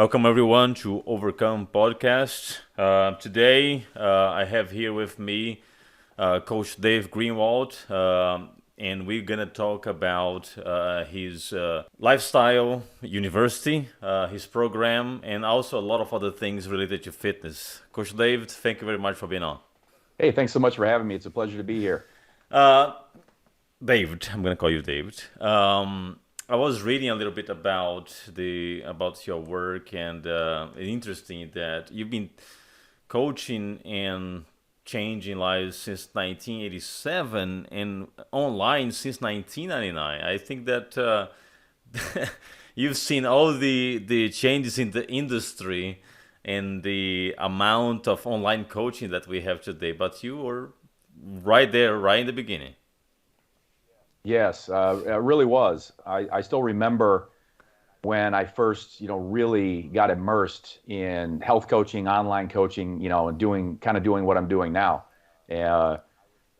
Welcome everyone to Overcome Podcast. Today I have here with me Coach Dave Greenwalt, and we're gonna talk about his lifestyle university, his program, and also a lot of other things related to fitness. Coach Dave, thank you very much for being on. Hey, thanks so much for having me. It's a pleasure to be here. Uh, David, I'm gonna call you David. I was reading a little bit about your work, and it's interesting that you've been coaching and changing lives since 1987 and online since 1999. I think that you've seen all the changes in the industry and the amount of online coaching that we have today, but you were right there, right in the beginning. Yes, it really was. I still remember when I first, really got immersed in health coaching, online coaching, and doing what I'm doing now. Uh,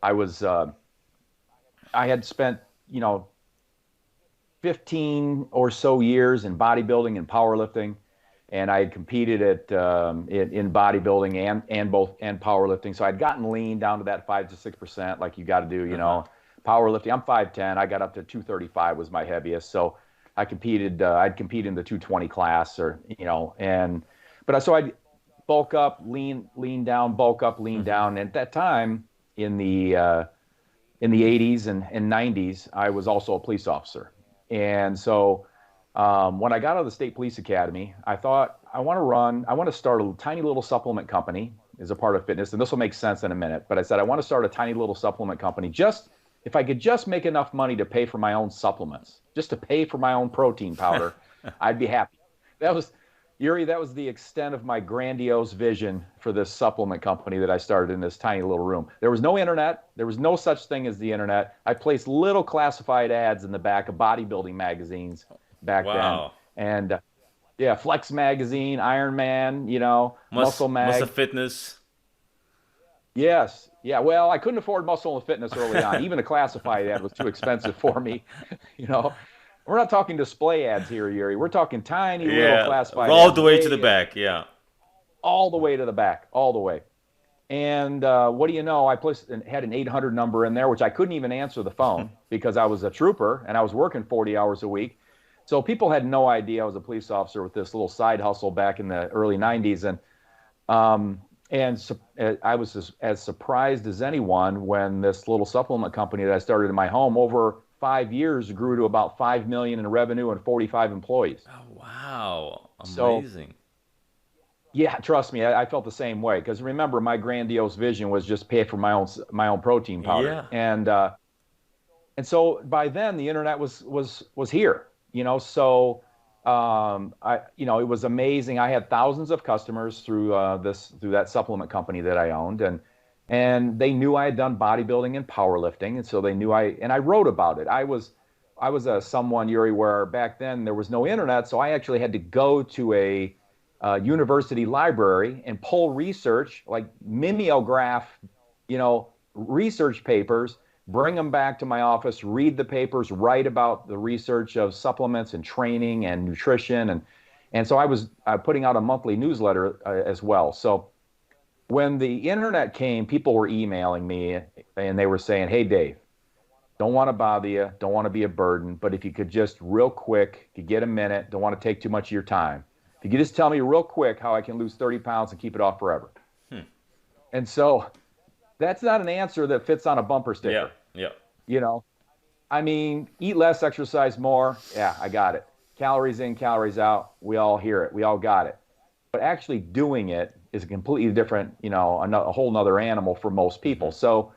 I was, I had spent, you know, 15 or so years in bodybuilding and powerlifting, and I had competed in bodybuilding and powerlifting. So I'd gotten lean down to that 5 to 6% like you got to do, Uh-huh. Powerlifting. I'm 5'10". I got up to 235 was my heaviest. So I'd compete in the 220 class so I'd bulk up, lean down, bulk up, lean Hmm. down. And at that time in the 80s and 90s, I was also a police officer. And so when I got out of the State Police Academy, I thought I want to start a tiny little supplement company as a part of fitness. And this will make sense in a minute. But I said, I want to start a tiny little supplement company. Just if I could just make enough money to pay for my own supplements, just to pay for my own protein powder, I'd be happy. That was, Yuri, that was the extent of my grandiose vision for this supplement company that I started in this tiny little room. There was no internet. There was no such thing as the internet. I placed little classified ads in the back of bodybuilding magazines back then. Wow. And yeah, Flex Magazine, Iron Man, Muscle Must have Mag. fitness. Yes. Yeah. Well, I couldn't afford Muscle and Fitness early on. Even a classified ad was too expensive for me. You know, we're not talking display ads here, Yuri. We're talking tiny little Yeah, classified all ads, the way to the way back. Yeah. all the way to the back, all the way. And what do you know? Had an 800 number in there, which I couldn't even answer the phone because I was a trooper and I was working 40 hours a week. So people had no idea I was a police officer with this little side hustle back in the early 90s. Um, I was as surprised as anyone when this little supplement company that I started in my home over 5 years grew to about 5 million in revenue and 45 employees. Oh, wow. So Amazing. yeah, trust me, I felt the same way because remember my grandiose vision was just pay for my own protein powder, Yeah. and so by then the internet was here, So it was amazing. I had thousands of customers through that supplement company that I owned, and they knew I had done bodybuilding and powerlifting, and so they knew I wrote about it. I was someone, Yuri, where back then there was no internet, so I actually had to go to a university library and pull research like mimeograph, research papers, bring them back to my office, read the papers, write about the research of supplements and training and nutrition. And so I was putting out a monthly newsletter as well. So when the internet came, people were emailing me and they were saying, "Hey, Dave, don't want to bother you, don't want to be a burden, but if you could just real quick, if you get a minute, don't want to take too much of your time. If you could just tell me real quick how I can lose 30 pounds and keep it off forever." Hmm. And so that's not an answer that fits on a bumper Yeah. sticker. Yeah. You know, I mean, eat less, exercise more. Yeah, I got it. Calories in, calories out. We all hear it. We all got it. But actually doing it is a completely different, a whole nother animal for most people. Hmm. So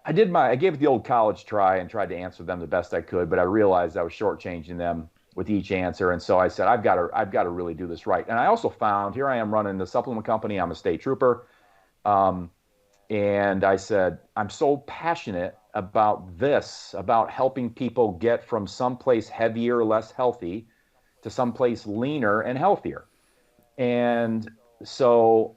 I gave it the old college try and tried to answer them the best I could, but I realized I was shortchanging them with each answer. And so I said, I've got to really do this right. And I also found here I am running the supplement company. I'm a state trooper. Um, and I said, I'm so passionate about this, about helping people get from someplace heavier, less healthy to someplace leaner and healthier. And so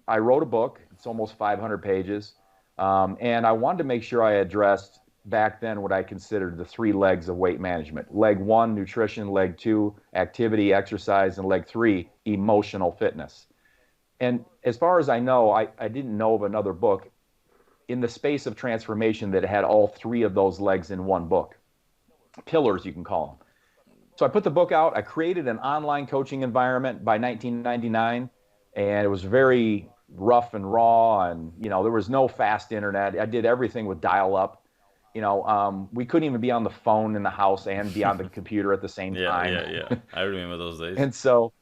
I wrote a book. It's almost 500 pages. And I wanted to make sure I addressed back then what I considered the three legs of weight management. Leg one, nutrition. Leg two, activity, exercise. And leg three, emotional fitness. And as far as I know, I didn't know of another book in the space of transformation that had all three of those legs in one book. Pillars, you can call them. So I put the book out. I created an online coaching environment by 1999, and it was very rough and raw. And there was no fast internet. I did everything with dial-up. We couldn't even be on the phone in the house and be on the computer at the same Yeah, time. yeah, yeah. I remember those days. And so,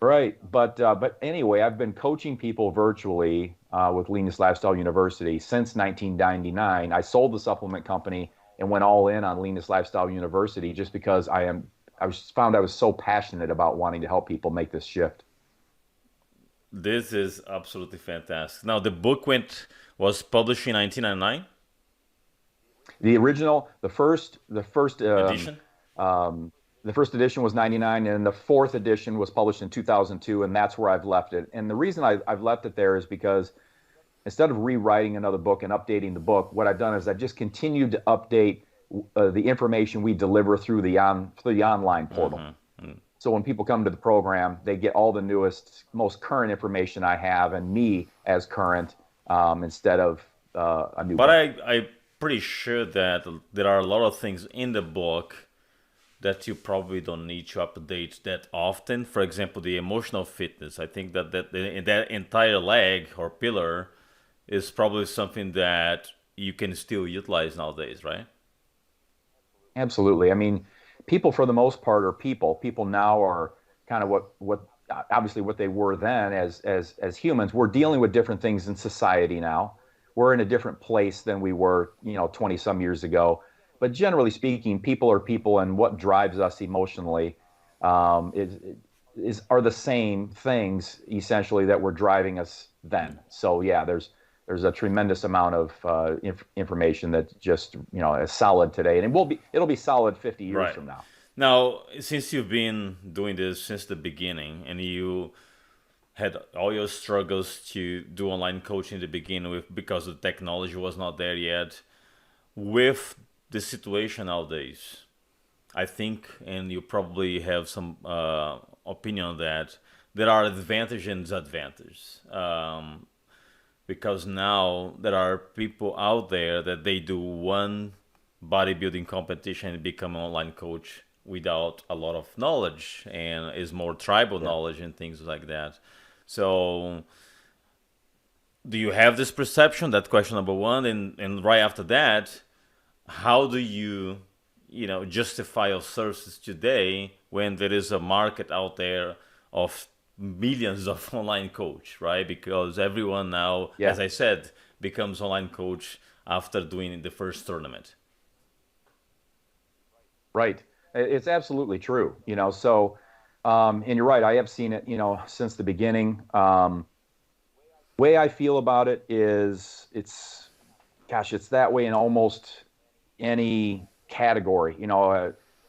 right, but anyway, I've been coaching people virtually with Leanness Lifestyle University since 1999. I sold the supplement company and went all in on Leanness Lifestyle University just because I was so passionate about wanting to help people make this shift. This is absolutely fantastic. Now, the book was published in 1999 The original, edition. the first edition was 99, and the fourth edition was published in 2002, and that's where I've left it. And the reason I've left it there is because instead of rewriting another book and updating the book, what I've done is I've just continued to update the information we deliver through the online portal. So when people come to the program, they get all the newest, most current information I have, and me as current, instead of a new But book. I'm pretty sure that there are a lot of things in the book that you probably don't need to update that often. For example, the emotional fitness. I think that entire leg or pillar is probably something that you can still utilize nowadays, right? Absolutely. I mean, people for the most part are people. People now are kind of what obviously what they were then as humans. We're dealing with different things in society now. We're in a different place than we were, 20 some years ago. But generally speaking, people are people, and what drives us emotionally are the same things essentially that were driving us then. So yeah, there's a tremendous amount of information that just is solid today, and it'll be solid 50 years Right. from now. Now, since you've been doing this since the beginning and you had all your struggles to do online coaching in the beginning with because the technology was not there yet, with the situation nowadays, I think, and you probably have some opinion on that, there are advantages and disadvantages. Because now there are people out there that they do one bodybuilding competition and become an online coach without a lot of knowledge and is more tribal Yeah. knowledge and things like that. So do you have this perception? That's question number one. And right after that, how do you justify your services today when there is a market out there of millions of online coach, right? Because everyone now, as Yeah. I said, becomes online coach after doing the first tournament. Right. It's absolutely true. And you're right. I have seen it, since the beginning. Way I feel about it is it's that way in almost any category,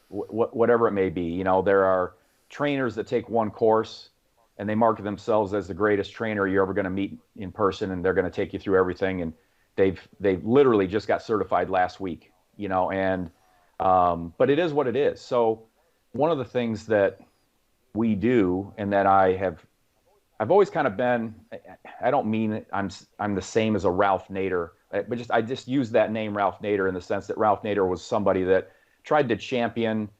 whatever it may be. There are trainers that take one course and they market themselves as the greatest trainer you're ever going to meet in person, and they're going to take you through everything. And they've literally just got certified last week, and but it is what it is. So one of the things that we do, and that I've always kind of been, I don't mean I'm the same as a Ralph Nader, but I just use that name Ralph Nader in the sense that Ralph Nader was somebody that tried to champion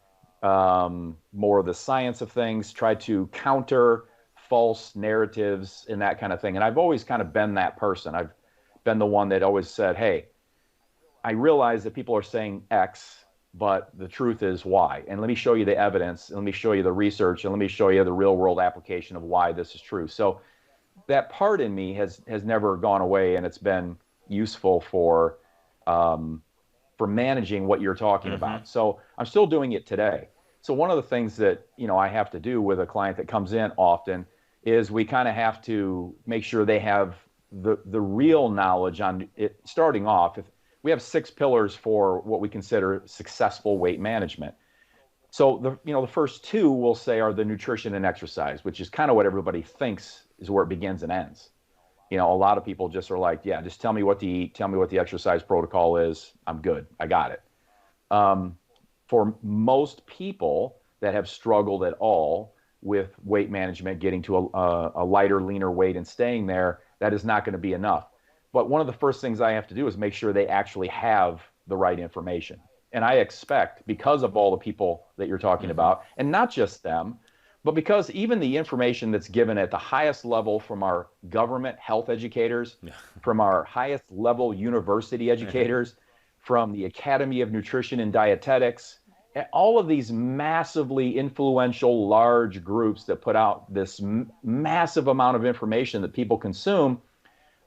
more of the science of things, tried to counter false narratives and that kind of thing. And I've always kind of been that person. I've been the one that always said, hey, I realize that people are saying X, but the truth is Y. And let me show you the evidence, and let me show you the research, and let me show you the real world application of why this is true. So that part in me has never gone away, and it's been useful for managing what you're talking Mm-hmm. about. So I'm still doing it today. So one of the things that I have to do with a client that comes in often is we kind of have to make sure they have the real knowledge on it. Starting off, if we have 6 pillars for what we consider successful weight management. So the first 2 we'll say are the nutrition and exercise, which is kind of what everybody thinks is where it begins and ends. A lot of people just are like, yeah, just tell me what to eat, tell me what the exercise protocol is. I'm good. I got it. Um, for most people that have struggled at all with weight management, getting to a lighter, leaner weight and staying there, that is not going to be enough. But one of the first things I have to do is make sure they actually have the right information. And I expect, because of all the people that you're talking Mm-hmm. about, and not just them, but because even the information that's given at the highest level from our government health educators, Yeah. from our highest level university educators, from the Academy of Nutrition and Dietetics, and all of these massively influential large groups that put out this massive amount of information that people consume,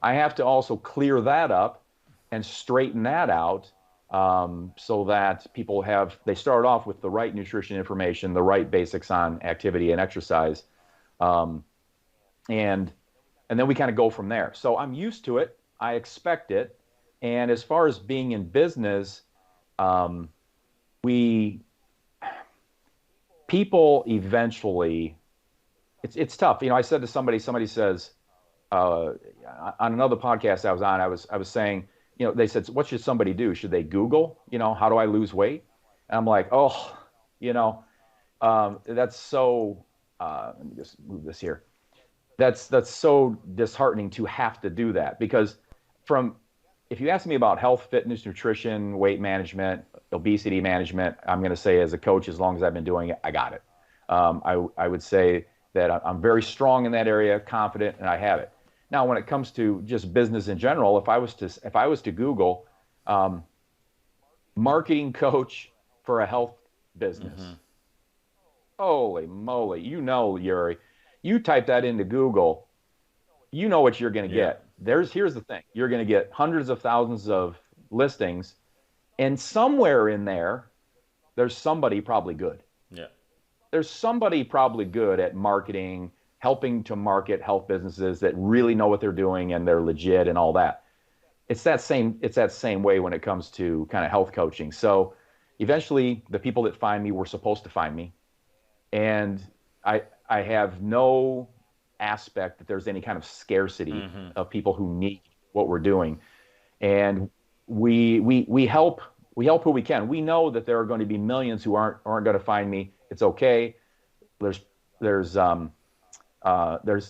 I have to also clear that up and straighten that out, so that they start off with the right nutrition information, the right basics on activity and exercise, um, and and then we kind of go from there. So I'm used to it. I expect it. And as far as being in business, um, we people eventually, it's tough. I said to somebody says, uh, on another podcast I was on, I was saying, they said, what should somebody do? Should they Google, how do I lose weight? And I'm like, oh, you know, that's so. Let me just move this here. That's so disheartening to have to do that, because from if you ask me about health, fitness, nutrition, weight management, obesity management, I'm going to say, as a coach, as long as I've been doing it, I got it. I would say that I'm very strong in that area, confident, and I have it. Now, when it comes to just business in general, if I was to Google, um, marketing coach for a health Mm-hmm. business, holy moly, Yuri, you type that into Google, you know what you're going to Yeah. get. Here's the thing. You're going to get hundreds of thousands of listings, and somewhere in there, there's somebody probably good. Yeah. There's somebody probably good at marketing, helping to market health businesses that really know what they're doing and they're legit and all that. It's that same way when it comes to kind of health coaching. So eventually the people that find me were supposed to find me, and I have no aspect that there's any kind of scarcity Mm-hmm. of people who need what we're doing. And we help who we can. We know that there are going to be millions who aren't going to find me. It's okay. There's there's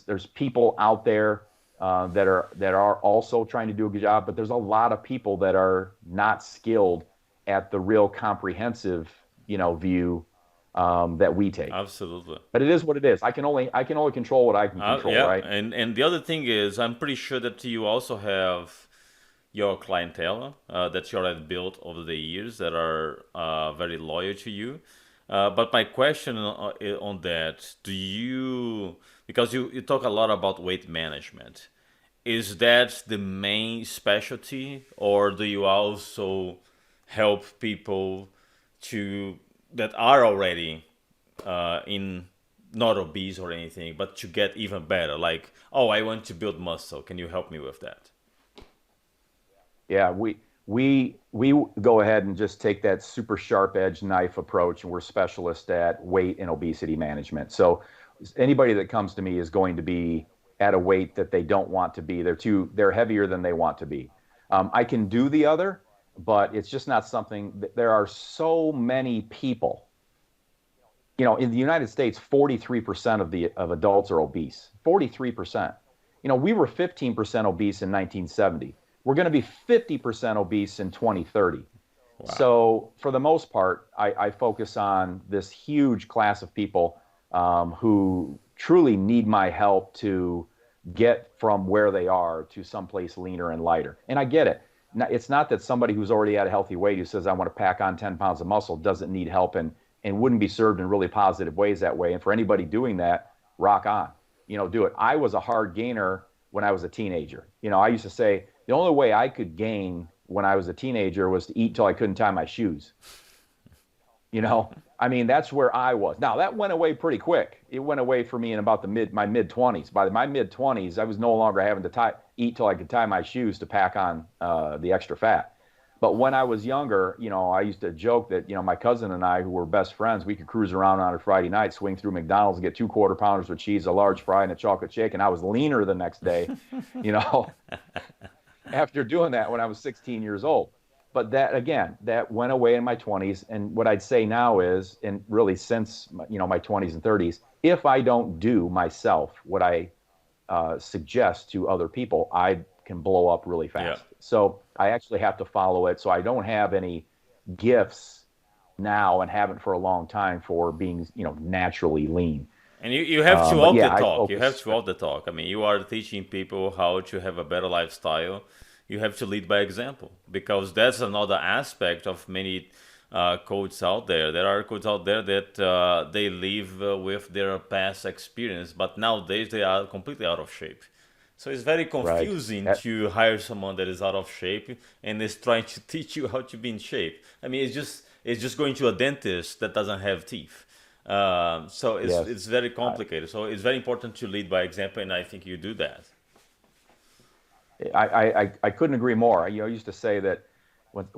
there's people out there that are also trying to do a good job, but there's a lot of people that are not skilled at the real comprehensive view that we take. Absolutely. But it is what it is. I can only control what I can control, Yeah, right? and the other thing is, I'm pretty sure that you also have your clientele that you already built over the years that are very loyal to you. But my question on that, because you talk a lot about weight management, is that the main specialty, or do you also help people to that are already in not obese or anything, but to get even better? Like, oh, I want to build muscle. Can you help me with that? Yeah, we go ahead and just take that super sharp edge knife approach, and we're specialists at weight and obesity management. So anybody that comes to me is going to be at a weight that they don't want to be. They're heavier than they want to be. I can do the other, but it's just not something there are so many people. In the United States, 43% of adults are obese. 43%. We were 15% obese in 1970. We're going to be 50% obese in 2030. Wow. So for the most part, I focus on this huge class of people, who truly need my help to get from where they are to someplace leaner and lighter. And I get it. It's not that somebody who's already at a healthy weight who says, I want to pack on 10 pounds of muscle, doesn't need help and wouldn't be served in really positive ways that way. And for anybody doing that, rock on. Do it. I was a hard gainer when I was a teenager. I used to say the only way I could gain when I was a teenager was to eat till I couldn't tie my shoes. I mean, that's where I was. Now that went away pretty quick. It went away for me in about my mid 20s. By my mid 20s, I was no longer having to eat till I could tie my shoes to pack on the extra fat. But when I was younger, I used to joke that, my cousin and I, who were best friends, we could cruise around on a Friday night, swing through McDonald's and get two quarter pounders with cheese, a large fry, and a chocolate shake. And I was leaner the next day, you know, after doing that when I was 16 years old. But that, again, that went away in my 20s. And what I'd say now is, and really since, my 20s and 30s, if I don't do myself what I suggest to other people, I can blow up really Yeah. fast. So I actually have to follow it. So I don't have any gifts now and haven't for a long time for being, naturally lean. And you have to But walk the yeah, I talk. You have focus. to walk the talk. I mean, you are teaching people how to have a better lifestyle. You have to lead by example because that's another aspect of many coaches out there. There are coaches out there that they live with their past experience, but nowadays they are completely out of shape. So it's very Right. confusing to hire someone that is out of shape and is trying to teach you how to be in shape. I mean, it's just going to a dentist that doesn't have teeth. So it's Yes. it's very I, complicated. So it's very important to lead by example, and I think you do that. I couldn't agree more. I used to say that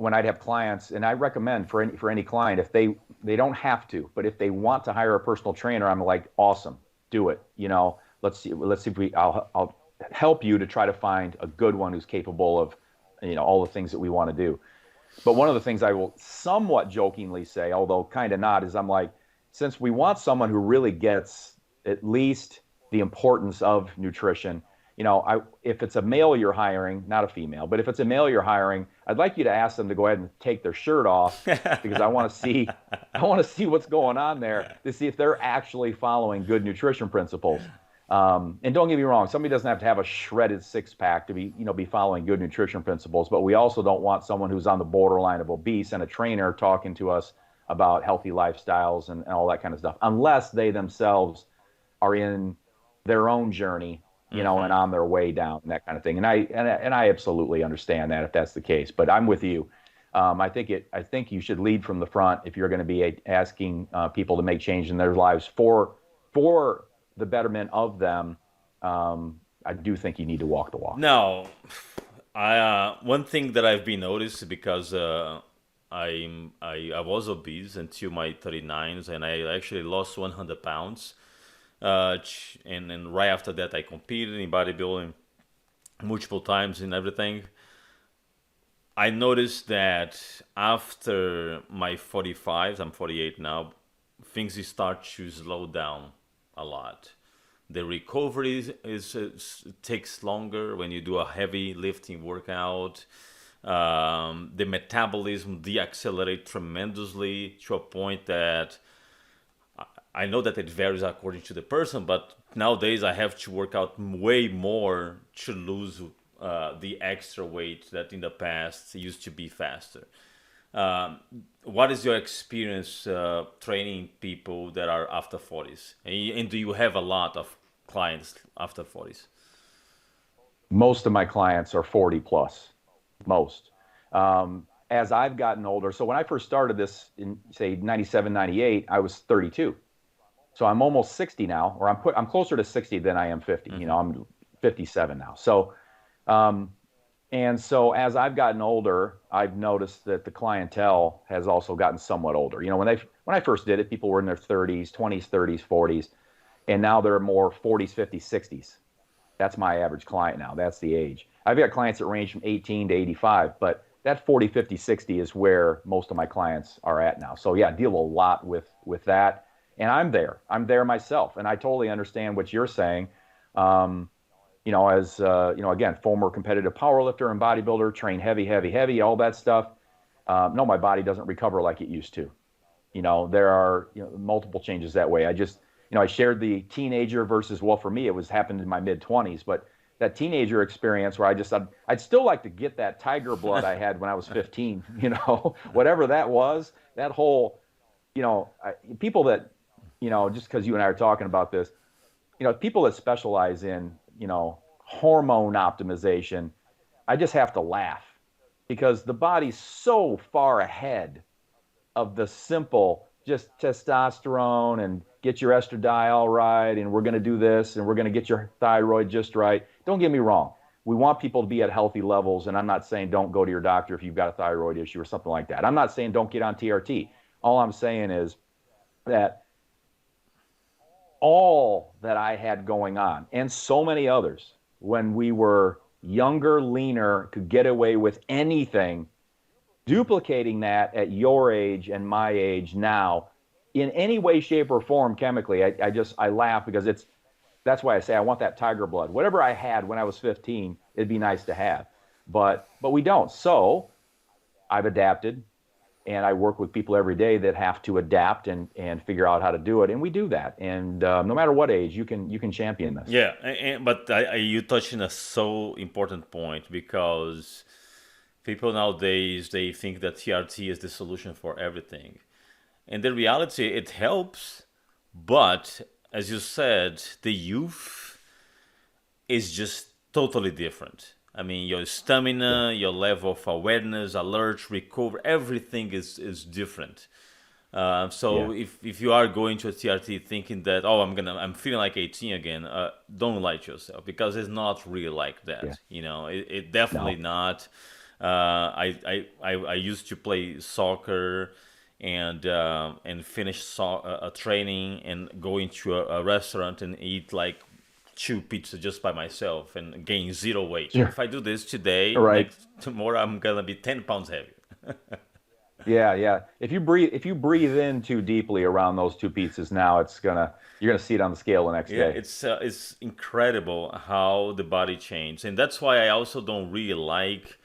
when I'd have clients, and I recommend for any client, if they don't have to, but if they want to hire a personal trainer, I'm like, awesome, do it. Let's see if I'll help you to try to find a good one who's capable of, all the things that we want to do. But one of the things I will somewhat jokingly say, although kind of not, is I'm like, since we want someone who really gets at least the importance of nutrition, if it's a male you're hiring, not a female, but if it's a male you're hiring, I'd like you to ask them to go ahead and take their shirt off because I want to see what's going on there to see if they're actually following good nutrition principles. And don't get me wrong, somebody doesn't have to have a shredded six pack to be following good nutrition principles, but we also don't want someone who's on the borderline of obese and a trainer talking to us about healthy lifestyles and all that kind of stuff, unless they themselves are in their own journey, and on their way down and that kind of thing. And I absolutely understand that if that's the case, but I'm with you. I think you should lead from the front if you're going to be asking people to make change in their lives for the betterment of them. I do think you need to walk the walk. Now, I one thing that I've been noticed because I was obese until my 39s, and I actually lost 100 pounds. And right after that, I competed in bodybuilding multiple times and everything. I noticed that after my 45s, I'm 48 now, things start to slow down a lot. The recovery takes longer when you do a heavy lifting workout. The metabolism deaccelerate tremendously to a point that I know that it varies according to the person, but nowadays I have to work out way more to lose the extra weight that in the past used to be faster. Um, what is your experience training people that are after 40s? And do you have a lot of clients after 40s? Most of my clients are 40 plus, most. As I've gotten older, so when I first started this in, say, 97, 98, I was 32. So I'm almost 60 now, or I'm closer to 60 than I am 50. I'm 57 now. Um, and so as I've gotten older, I've noticed that the clientele has also gotten somewhat older. When I first did it, people were in their 30s, 20s, 30s, 40s, and now they're more 40s, 50s, 60s. That's my average client now. That's the age. I've got clients that range from 18 to 85, but that 40, 50, 60 is where most of my clients are at now. So yeah, I deal a lot with that. And I'm there. I'm there myself. And I totally understand what you're saying. Um, as again, former competitive power lifter and bodybuilder, train heavy, heavy, heavy, all that stuff. No, my body doesn't recover like it used to. There are multiple changes that way. I shared the teenager versus, well, for me, it was happened in my mid 20s, but that teenager experience where I'd still like to get that tiger blood I had when I was 15, whatever that was, that whole, people that, just because you and I are talking about this, people that specialize in, hormone optimization, I just have to laugh because the body's so far ahead of the simple just testosterone and get your estradiol right and we're going to do this and we're going to get your thyroid just right. Don't get me wrong. we want people to be at healthy levels. And I'm not saying don't go to your doctor if you've got a thyroid issue or something like that. I'm not saying don't get on TRT. All I'm saying is that all that I had going on, and so many others, when we were younger, leaner, could get away with anything, duplicating that at your age and my age now, in any way, shape, or form, chemically, I laugh because that's why I say I want that tiger blood. Whatever I had when I was 15, it'd be nice to have, but we don't. So I've adapted, and I work with people every day that have to adapt and figure out how to do it, and we do that. And no matter what age, you can champion this. Yeah, but you touched on a so important point because people nowadays they think that TRT is the solution for everything. In the reality, it helps, but as you said, the youth is just totally different. I mean, your Yeah, stamina, your level of awareness, alert, recover, everything is different. So yeah, if you are going to a TRT thinking that I'm feeling like 18 again, don't lie to yourself because it's not really like yeah. that. It definitely No, not. I used to play soccer and finish a training and go into a restaurant and eat like two pizzas just by myself and gain zero weight. sure. If I do this today, Right. next tomorrow I'm gonna be 10 pounds heavier. Yeah, yeah. If you breathe in too deeply around those two pizzas now, you're gonna see it on the scale the next Yeah, day. it's incredible how the body changed, and that's why I also don't really like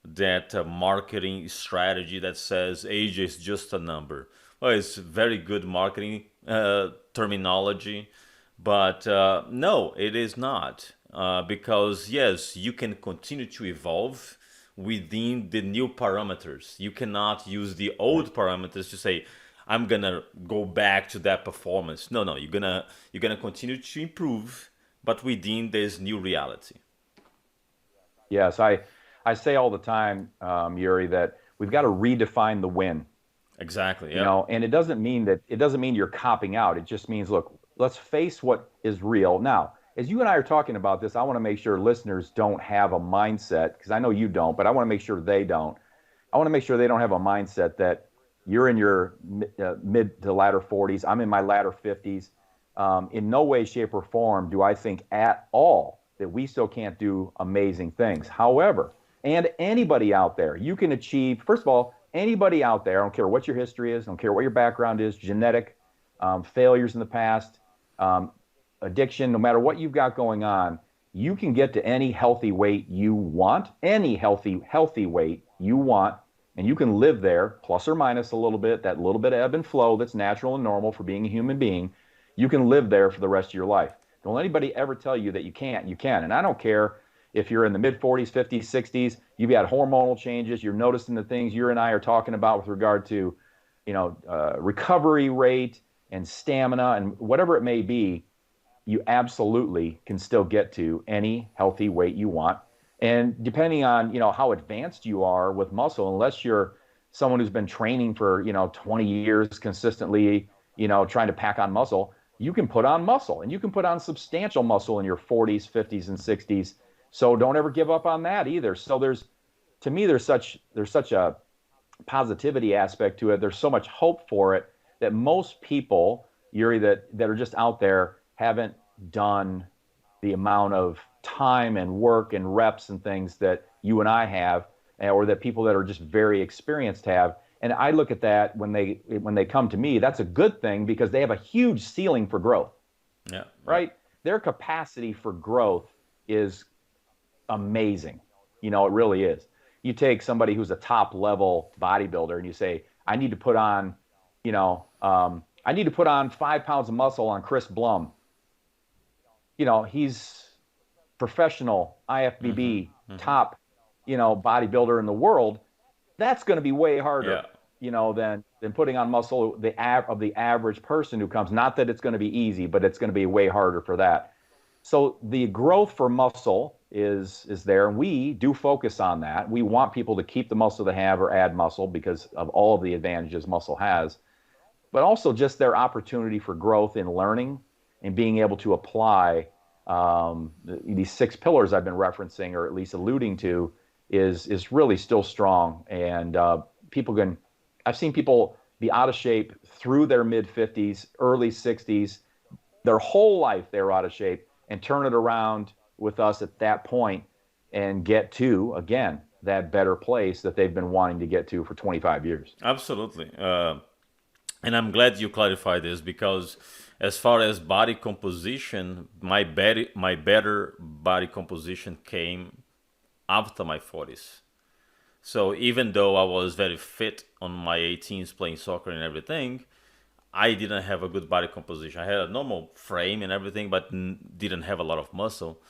that marketing strategy that says age is just a number. Well, it's very good marketing terminology, but no, it is not. Because yes, you can continue to evolve within the new parameters. You cannot use the Right. old parameters to say, I'm gonna go back to that performance. No, no, you're gonna continue to improve, but within this new reality. Yes, I say all the time, Yuri, that we've got to redefine the win. Exactly. You Yep. know, and it doesn't mean you're copping out. It just means, look, let's face what is real. Now, as you and I are talking about this, I want to make sure listeners don't have a mindset, because I know you don't, but I want to make sure they don't. I want to make sure they don't have a mindset that you're in your mid to latter 40s. I'm in my latter 50s. In no way, shape, or form do I think at all that we still can't do amazing things. However, and anybody out there, you can achieve, first of all, anybody out there, I don't care what your history is, I don't care what your background is, genetic, failures in the past, um, addiction, no matter what you've got going on, you can get to any healthy weight you want, any healthy weight you want, and you can live there, plus or minus a little bit, that little bit of ebb and flow that's natural and normal for being a human being. You can live there for the rest of your life. Don't let anybody ever tell you that you can't. You can. And I don't care if you're in the mid 40s, 50s, 60s, you've had hormonal changes, you're noticing the things you and I are talking about with regard to, recovery rate and stamina and whatever it may be, you absolutely can still get to any healthy weight you want. And depending on, how advanced you are with muscle, unless you're someone who's been training for, 20 years consistently, trying to pack on muscle, you can put on muscle and you can put on substantial muscle in your 40s, 50s, and 60s. So don't ever give up on that either. So to me, there's such a positivity aspect to it. There's so much hope for it that most people, Yuri, that are just out there haven't done the amount of time and work and reps and things that you and I have, or that people that are just very experienced have. And I look at that when they come to me, that's a good thing because they have a huge ceiling for growth, Yeah. Yeah. right? Their capacity for growth is amazing. It really is. You take somebody who's a top level bodybuilder and you say, I need to put on 5 pounds of muscle on Chris Blum. He's professional Mm-hmm. IFBB Mm-hmm. top, bodybuilder in the world. That's going to be way harder, Yeah. than putting on muscle of the average person who comes. Not that it's going to be easy, but it's going to be way harder for that. So the growth for muscle is there, and we do focus on that. We want people to keep the muscle they have or add muscle because of all of the advantages muscle has, but also just their opportunity for growth in learning and being able to apply. these six pillars I've been referencing, or at least alluding to, is really still strong. And people can, I've seen people be out of shape through their mid 50s, early 60s, their whole life they were out of shape, and turn it around with us at that point and get to, again, that better place that they've been wanting to get to for 25 years. Absolutely. And I'm glad you clarified this because, as far as body composition, my better body composition came after my 40s. So even though I was very fit on my 18s playing soccer and everything, I didn't have a good body composition. I had a normal frame and everything, but didn't have a lot of muscle.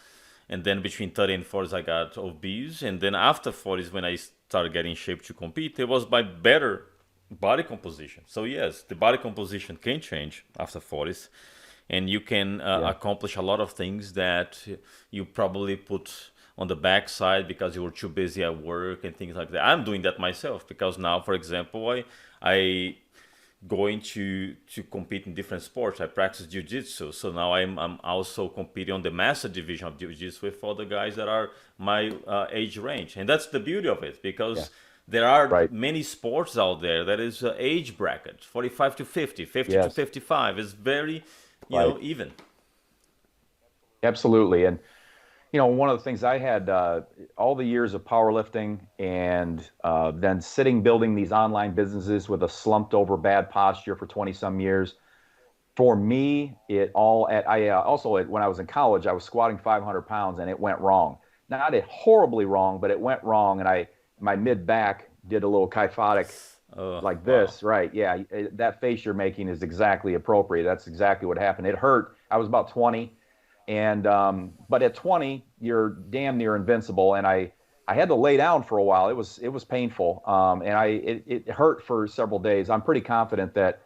And then between 30 and 40s, I got obese. And then after 40s, when I started getting in shape to compete, it was my better body composition. So yes, the body composition can change after 40s, and you can Yeah. accomplish a lot of things that you probably put on the backside because you were too busy at work and things like that. I'm doing that myself because now, for example, I going to compete in different sports. I practice jiu-jitsu, so now I'm also competing on the master division of jiu-jitsu with other guys that are my age range, and that's the beauty of it Yeah. because there are Right. many sports out there that is age bracket 45 to 50, 50 to Yes. 55 is very Right. even. Absolutely. And one of the things I had all the years of powerlifting and then sitting building these online businesses with a slumped over bad posture for 20 some years. For me, it all at I also when I was in college, I was squatting 500 pounds and it went wrong. Not it horribly wrong, but it went wrong, and I my mid back did a little kyphotic like Wow. this. Right? Yeah, that face you're making is exactly appropriate. That's exactly what happened. It hurt. I was about 20, and but at 20, you're damn near invincible. And I had to lay down for a while. It was painful, and it hurt for several days. I'm pretty confident that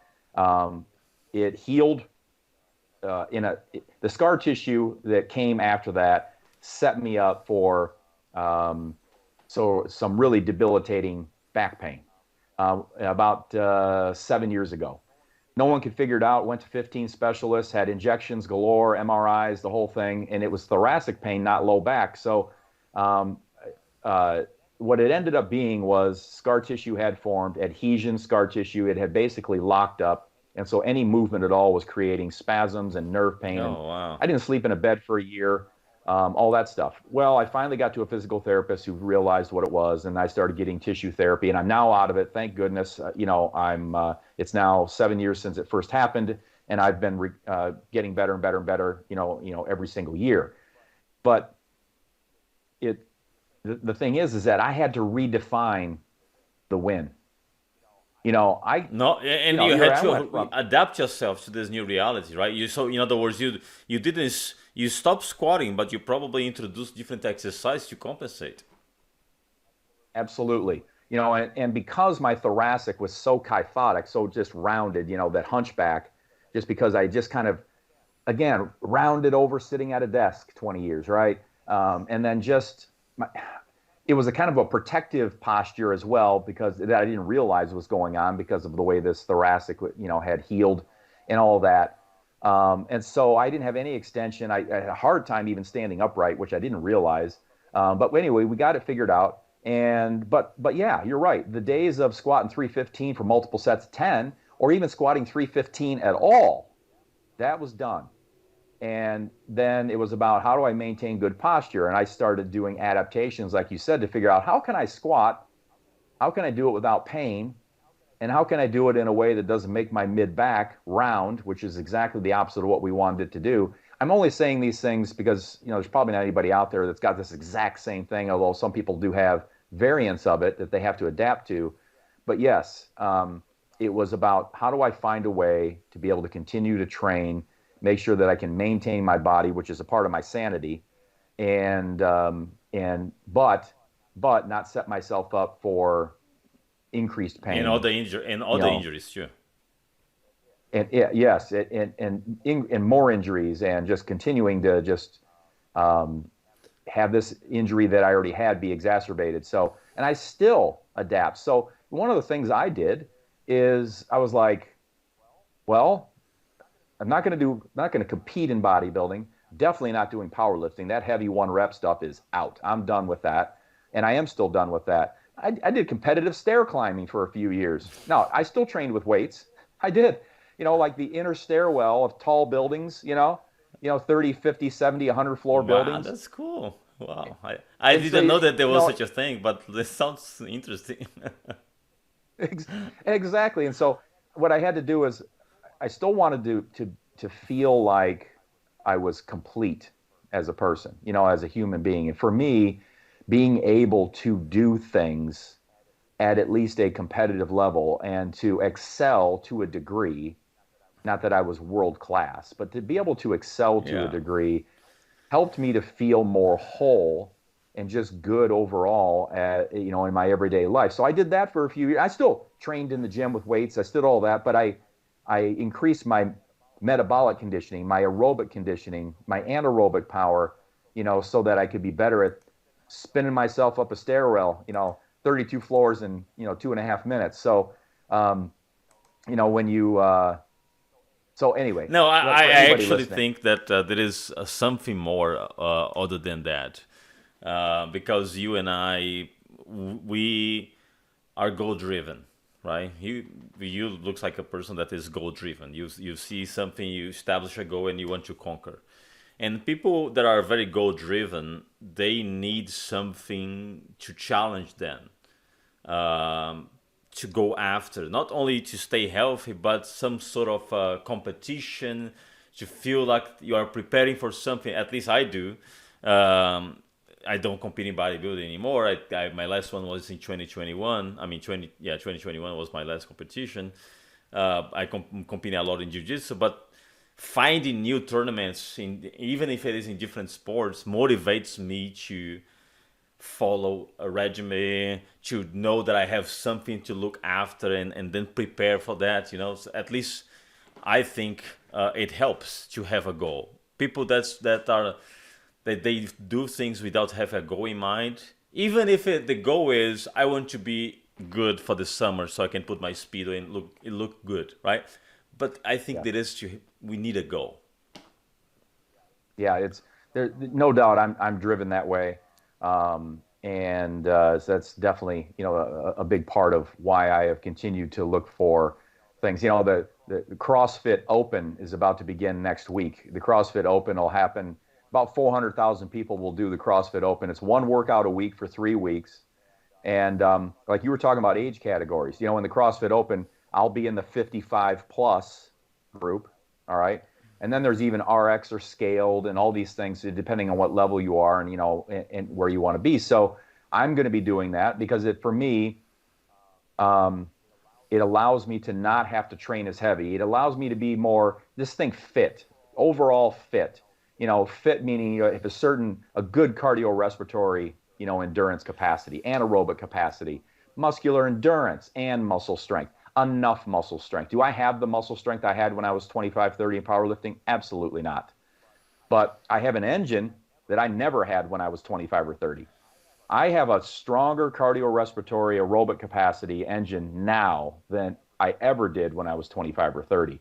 it healed the scar tissue that came after that set me up for some really debilitating back pain about 7 years ago. No one could figure it out. Went to 15 specialists, had injections galore, MRIs, the whole thing, and it was thoracic pain, not low back. So, um, uh, what it ended up being was scar tissue had formed, adhesion scar tissue. It had basically locked up, and so any movement at all was creating spasms and nerve pain. And Oh wow. I didn't sleep in a bed for a year, all that stuff. Well, I finally got to a physical therapist who realized what it was, and I started getting tissue therapy, and I'm now out of it. Thank goodness. I'm. It's now 7 years since it first happened, and I've been getting better and better and better. Every single year. But it the thing is that I had to redefine the win. I No, and you you're had I went to from adapt yourself to this new reality, right? In other words, you didn't you stopped squatting, but you probably introduced different exercise to compensate. absolutely. And because my thoracic was so kyphotic, so just rounded, that hunchback, just because I just kind of, again, rounded over sitting at a desk 20 years, right? And then just, it was a kind of a protective posture as well, because that I didn't realize was going on because of the way this thoracic, had healed and all of that. And so I didn't have any extension. I had a hard time even standing upright, which I didn't realize. But anyway, we got it figured out. And but yeah, you're right. The days of squatting 315 for multiple sets of 10, or even squatting 315 at all, that was done. And then it was about how do I maintain good posture? And I started doing adaptations, like you said, to figure out how can I squat? How can I do it without pain? And how can I do it in a way that doesn't make my mid back round, which is exactly the opposite of what we wanted it to do? I'm only saying these things because there's probably not anybody out there that's got this exact same thing, although some people do have variants of it that they have to adapt to. But yes, it was about how do I find a way to be able to continue to train, make sure that I can maintain my body, which is a part of my sanity, and but not set myself up for increased pain. And You other know, injuries too. and yes, and more injuries, and just continuing to just um, have this injury that I already had be exacerbated. So, and I still adapt. So one of the things I did is I was like, well, I'm not going to compete in bodybuilding. Definitely not doing powerlifting. That heavy one rep stuff is out. I'm done with that. And I am still done with that. I did competitive stair climbing for a few years. Now, I still trained with weights. I did, like the inner stairwell of tall buildings, 30, 50, 70, 100 floor Wow, buildings. that's cool. Wow, I And so, didn't know that there was such a thing, but this sounds interesting. exactly. And so what I had to do is I still wanted to feel like I was complete as a person, as a human being. And for me, being able to do things at least a competitive level and to excel to a degree, not that I was world class, but to be able to excel to a Yeah. degree helped me to feel more whole and just good overall in my everyday life. So I did that for a few years. I still trained in the gym with weights. I still all that, but I increased my metabolic conditioning, my aerobic conditioning, my anaerobic power, so that I could be better at spinning myself up a stairwell, 32 floors in, 2.5 minutes. So, um, when you, so anyway, No, for I anybody actually listening, think that there is something more other than that, because you and I, we are goal driven, right? You looks like a person that is goal driven. You see something, you establish a goal, and you want to conquer. And people that are very goal driven, they need something to challenge them, um, to go after, not only to stay healthy, but some sort of competition, to feel like you are preparing for something. At least I do. Um, I don't compete in bodybuilding anymore. My last one was in 2021. I mean, 2021 was my last competition. Competing a lot in jiu-jitsu, but finding new tournaments, even if it is in different sports, motivates me to follow a regimen, to know that I have something to look after, and then prepare for that. So at least I think it helps to have a goal. People that they do things without having a goal in mind. Even if the goal is I want to be good for the summer so I can put my speedo and look good, right? But I think yeah. that is we need a goal. Yeah, it's there. No doubt, I'm driven that way, and so that's definitely a big part of why I have continued to look for things. The CrossFit Open is about to begin next week. The CrossFit Open will happen. About 400,000 people will do the CrossFit Open. It's one workout a week for 3 weeks, and like you were talking about age categories. In the CrossFit Open, I'll be in the 55 plus group. All right. And then there's even RX or scaled and all these things depending on what level you are and and where you want to be. So I'm going to be doing that because for me, um, it allows me to not have to train as heavy. It allows me to be more this thing fit, overall fit. Fit meaning if a good cardiorespiratory endurance capacity, anaerobic capacity, muscular endurance, and muscle strength. Enough muscle strength. Do I have the muscle strength I had when I was 25, 30 in powerlifting? Absolutely not. But I have an engine that I never had when I was 25 or 30. I have a stronger cardiorespiratory aerobic capacity engine now than I ever did when I was 25 or 30.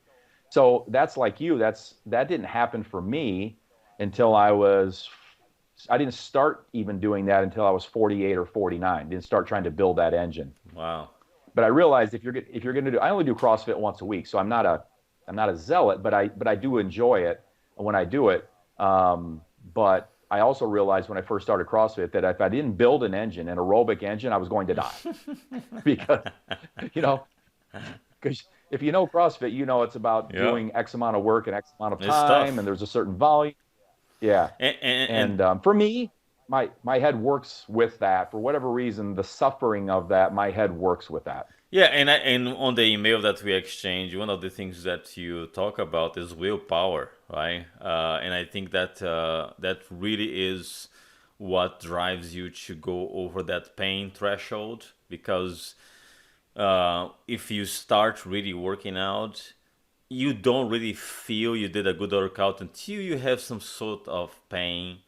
So that's like you. That didn't happen for me until I didn't start even doing that until I was 48 or 49. Didn't start trying to build that engine. Wow. But I realized if you're going to do, I only do CrossFit once a week, so I'm not a zealot, but I do enjoy it when I do it. But I also realized when I first started CrossFit that if I didn't build an aerobic engine, I was going to die because you know because if you know CrossFit, it's about Yeah, doing X amount of work and X amount of it's time, and tough. there's a certain volume. Yeah, And and for me, my head works with that for whatever reason. The suffering of that, my head works with that. yeah, and on the email that we exchange, one of the things that you talk about is willpower, right? And I think that that really is what drives you to go over that pain threshold. Because if you start really working out, you don't really feel you did a good workout until you have some sort of pain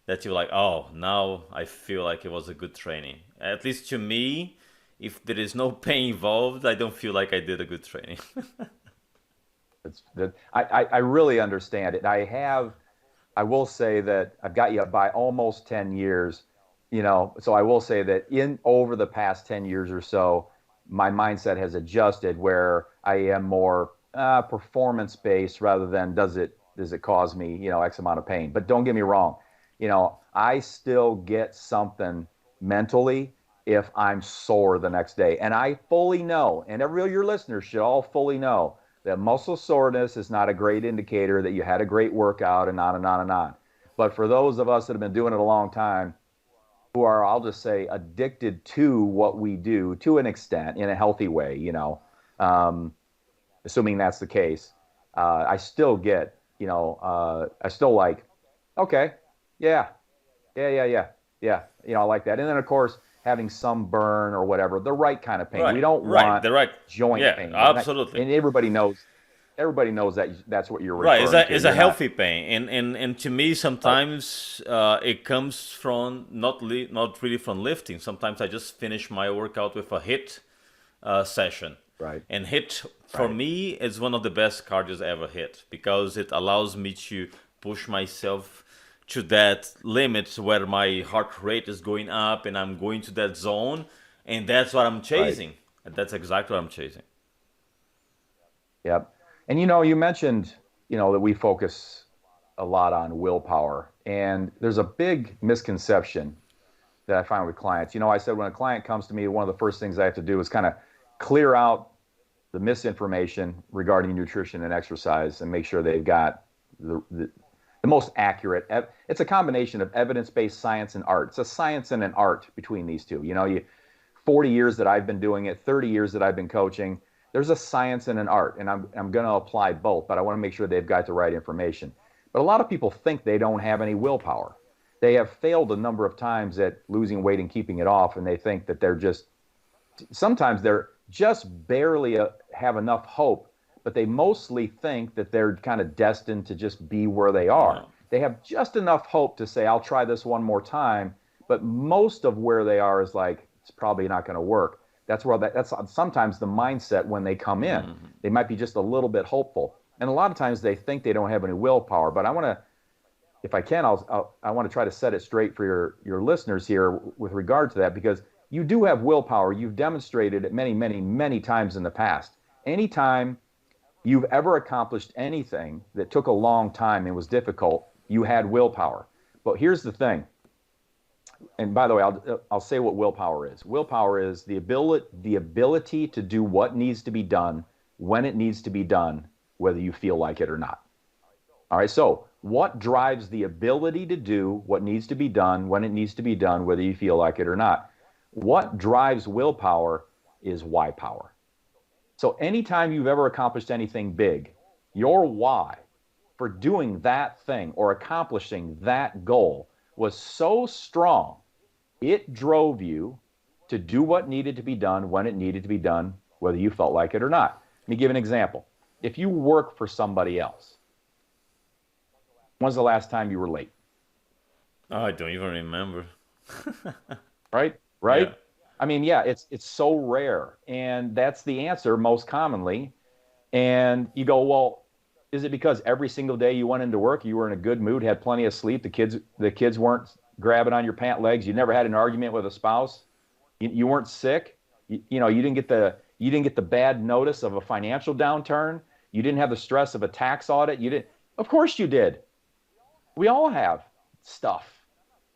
that you're like, oh, now I feel like it was a good training. At least to me, if there is no pain involved, I don't feel like I did a good training. It's that I really understand it. I have. I will say that I've got you by almost 10 years, so I will say that in over the past 10 years or so, my mindset has adjusted where I am more performance based rather than does it cause me, X amount of pain. But don't get me wrong, I still get something mentally if I'm sore the next day. And I fully know, and every your listeners should all fully know that muscle soreness is not a great indicator that you had a great workout and on and on and on. But for those of us that have been doing it a long time, who are, I'll just say, addicted to what we do to an extent in a healthy way, um, assuming that's the case, I still get, I still like, okay, yeah, yeah. Yeah, I like that. And then, of course, having some burn or whatever, the right kind of pain. We Right, don't right, want the right. joint Yeah, pain. absolutely. And everybody knows that that's what you're Right, referring to. it's a You're not healthy pain, and to me right, sometimes it comes from not really from lifting. Sometimes I just finish my workout with a hit session, right, and hit for right, me is one of the best cardios ever hit because it allows me to push myself to that limit where my heart rate is going up and I'm going to that zone, and that's what I'm right. chasing. That's exactly what I'm chasing. Yep. And you mentioned, that we focus a lot on willpower. And there's a big misconception that I find with clients. I said when a client comes to me, one of the first things I have to do is kind of clear out the misinformation regarding nutrition and exercise and make sure they've got the most accurate. It's a combination of evidence-based science and art. It's a science and an art between these two. 40 years that I've been doing it, 30 years that I've been coaching, there's a science and an art, and I'm going to apply both, but I want to make sure they've got the right information. But a lot of people think they don't have any willpower. They have failed a number of times at losing weight and keeping it off, and they think that sometimes they're just barely have enough hope, but they mostly think that they're kind of destined to just be where they are. Yeah. They have just enough hope to say, I'll try this one more time, but most of where they are is like, it's probably not going to work. That's sometimes the mindset when they come in. They might be just a little bit hopeful. And a lot of times they think they don't have any willpower, but I want to, if I can, I want to try to set it straight for your listeners here with regard to that, because you do have willpower. You've demonstrated it many, many, many times in the past. Anytime you've ever accomplished anything that took a long time and was difficult, you had willpower. But here's the thing. And by the way, I'll say what willpower is. Willpower is the ability to do what needs to be done when it needs to be done, whether you feel like it or not. All right, so what drives the ability to do what needs to be done when it needs to be done, whether you feel like it or not? What drives willpower is why power. So anytime you've ever accomplished anything big, your why for doing that thing or accomplishing that goal was so strong, it drove you to do what needed to be done when it needed to be done, whether you felt like it or not. Let me give an example. If you work for somebody else, when's the last time you were late? Oh, I don't even remember. Right? Yeah. Right? I mean, yeah, it's so rare. And that's the answer most commonly. And you go, well, is it because every single day you went into work, you were in a good mood, had plenty of sleep, the kids weren't grabbing on your pant legs, you never had an argument with a spouse, you weren't sick, you didn't get the bad notice of a financial downturn, you didn't have the stress of a tax audit, you didn't. Of course you did. We all have stuff.